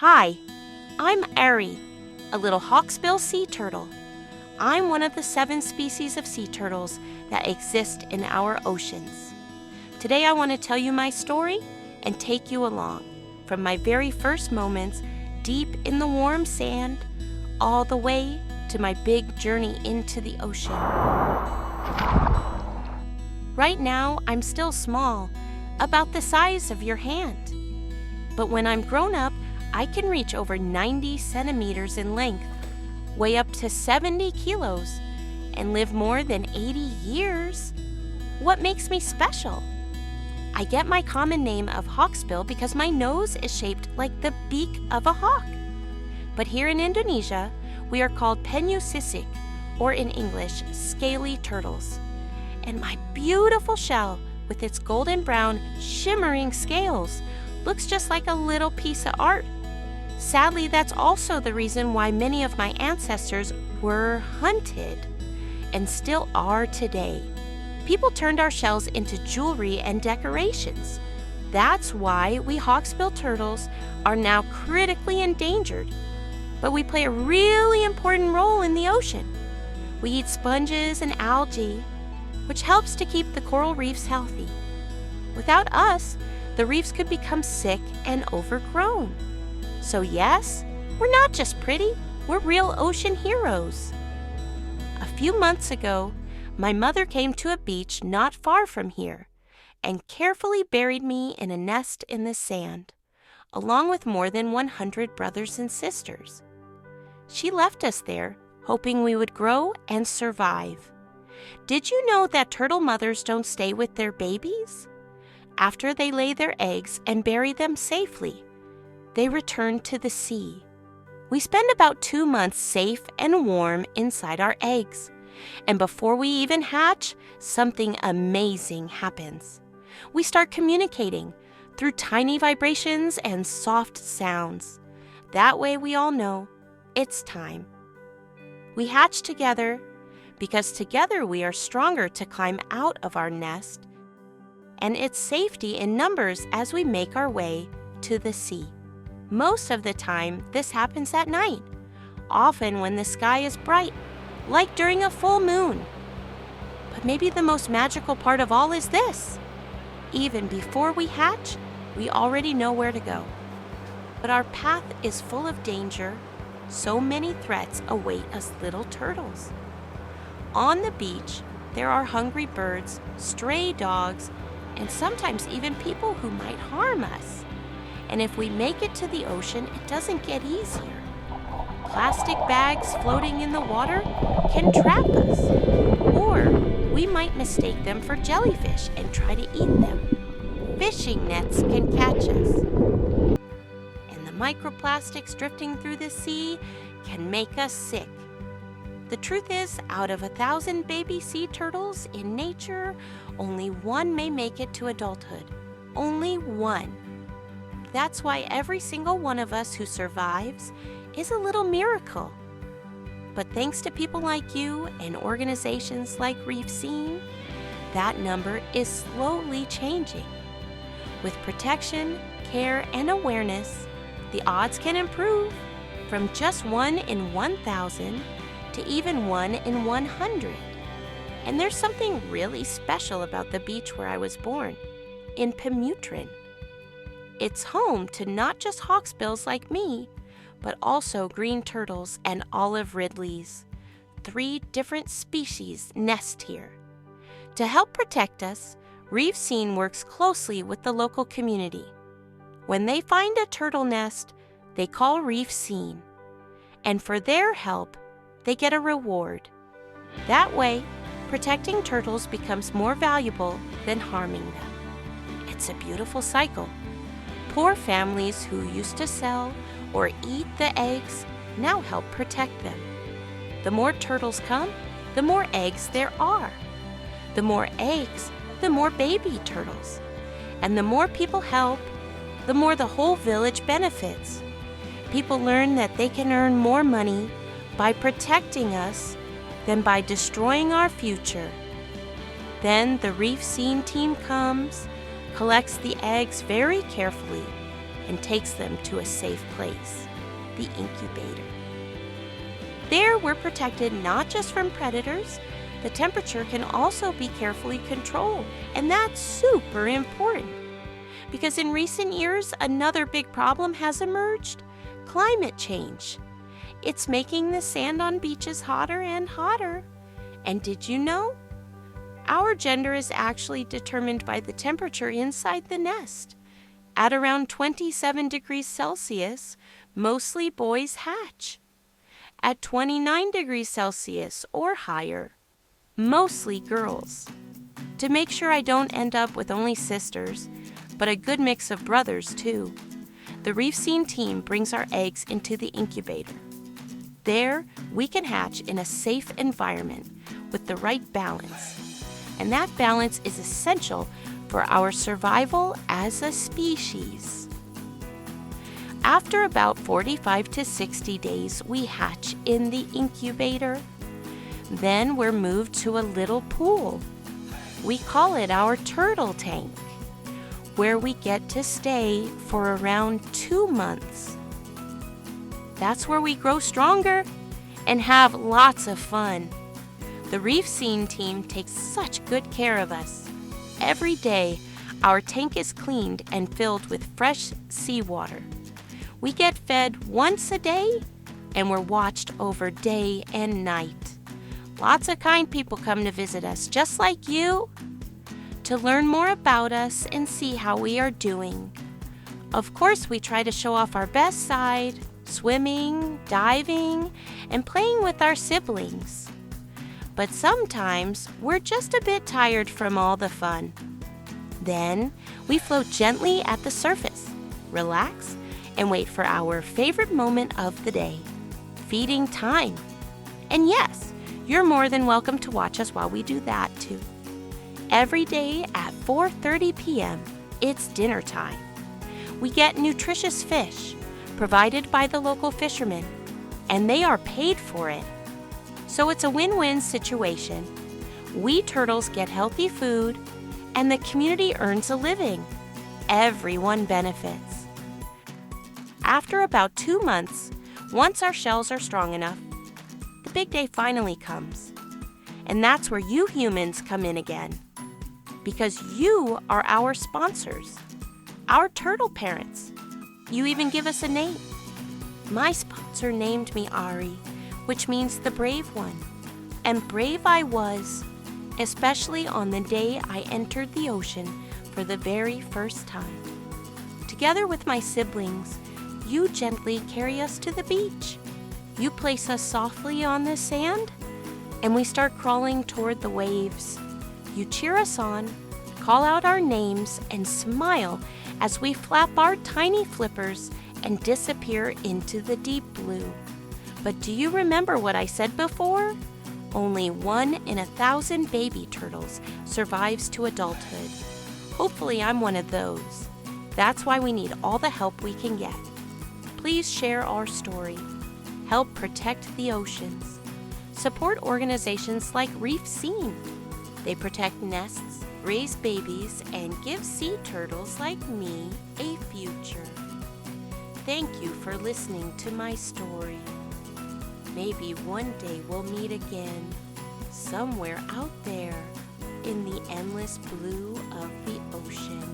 Hi, I'm Ari, a little hawksbill sea turtle. I'm one of the 7 species of sea turtles that exist in our oceans. Today I want to tell you my story and take you along from my very first moments deep in the warm sand all the way to my big journey into the ocean. Right now, I'm still small, about the size of your hand. But when I'm grown up, I can reach over 90 centimeters in length, weigh up to 70 kilos, and live more than 80 years. What makes me special? I get my common name of hawksbill because my nose is shaped like the beak of a hawk. But here in Indonesia, we are called Penyu sisik, or in English, scaly turtles. And my beautiful shell, with its golden brown, shimmering scales, looks just like a little piece of art. Sadly, that's also the reason why many of my ancestors were hunted, and still are today. People turned our shells into jewelry and decorations. That's why we hawksbill turtles are now critically endangered. But we play a really important role in the ocean. We eat sponges and algae, which helps to keep the coral reefs healthy. Without us, the reefs could become sick and overgrown. So yes, we're not just pretty, we're real ocean heroes. A few months ago, my mother came to a beach not far from here and carefully buried me in a nest in the sand, along with more than 100 brothers and sisters. She left us there, hoping we would grow and survive. Did you know that turtle mothers don't stay with their babies? After they lay their eggs and bury them safely, they return to the sea. We spend about 2 months safe and warm inside our eggs. And before we even hatch, something amazing happens. We start communicating through tiny vibrations and soft sounds. That way we all know it's time. We hatch together because together we are stronger to climb out of our nest, and it's safety in numbers as we make our way to the sea. Most of the time, this happens at night, often when the sky is bright, like during a full moon. But maybe the most magical part of all is this. Even before we hatch, we already know where to go. But our path is full of danger. So many threats await us little turtles. On the beach, there are hungry birds, stray dogs, and sometimes even people who might harm us. And if we make it to the ocean, it doesn't get easier. Plastic bags floating in the water can trap us. Or we might mistake them for jellyfish and try to eat them. Fishing nets can catch us. And the microplastics drifting through the sea can make us sick. The truth is, out of 1,000 baby sea turtles in nature, only 1 may make it to adulthood. Only 1. That's why every single one of us who survives is a little miracle. But thanks to people like you and organizations like Reef Seen, that number is slowly changing. With protection, care, and awareness, the odds can improve from just 1 in 1,000 to even 1 in 100. And there's something really special about the beach where I was born, in Penyu. It's home to not just hawksbills like me, but also green turtles and olive ridleys. 3 different species nest here. To help protect us, Reef Seen works closely with the local community. When they find a turtle nest, they call Reef Seen. And for their help, they get a reward. That way, protecting turtles becomes more valuable than harming them. It's a beautiful cycle. Poor families who used to sell or eat the eggs now help protect them. The more turtles come, the more eggs there are. The more eggs, the more baby turtles. And the more people help, the more the whole village benefits. People learn that they can earn more money by protecting us than by destroying our future. Then the Reef Seen team comes, collects the eggs very carefully, and takes them to a safe place, the incubator. There, we're protected not just from predators. The temperature can also be carefully controlled, and that's super important. Because in recent years, another big problem has emerged: climate change. It's making the sand on beaches hotter and hotter. And did you know? Our gender is actually determined by the temperature inside the nest. At around 27 degrees Celsius, mostly boys hatch. At 29 degrees Celsius or higher, mostly girls. To make sure I don't end up with only sisters, but a good mix of brothers too, the Reef Seen team brings our eggs into the incubator. There, we can hatch in a safe environment with the right balance. And that balance is essential for our survival as a species. After about 45 to 60 days, we hatch in the incubator. Then we're moved to a little pool. We call it our turtle tank, where we get to stay for around 2 months. That's where we grow stronger and have lots of fun. The Reef Seen team takes such good care of us. Every day, our tank is cleaned and filled with fresh seawater. We get fed once a day, and we're watched over day and night. Lots of kind people come to visit us, just like you, to learn more about us and see how we are doing. Of course, we try to show off our best side, swimming, diving, and playing with our siblings. But sometimes we're just a bit tired from all the fun. Then we float gently at the surface, relax, and wait for our favorite moment of the day, feeding time. And yes, you're more than welcome to watch us while we do that too. Every day at 4:30 p.m., it's dinner time. We get nutritious fish provided by the local fishermen, and they are paid for it. So it's a win-win situation. We turtles get healthy food, and the community earns a living. Everyone benefits. After about 2 months, once our shells are strong enough, the big day finally comes. And that's where you humans come in again. Because you are our sponsors, our turtle parents. You even give us a name. My sponsor named me Ari, which means the brave one. And brave I was, especially on the day I entered the ocean for the very first time. Together with my siblings, you gently carry us to the beach. You place us softly on the sand, and we start crawling toward the waves. You cheer us on, call out our names, and smile as we flap our tiny flippers and disappear into the deep blue. But do you remember what I said before? Only 1 in 1,000 baby turtles survives to adulthood. Hopefully I'm one of those. That's why we need all the help we can get. Please share our story. Help protect the oceans. Support organizations like Reef Seen. They protect nests, raise babies, and give sea turtles like me a future. Thank you for listening to my story. Maybe one day we'll meet again, somewhere out there in the endless blue of the ocean.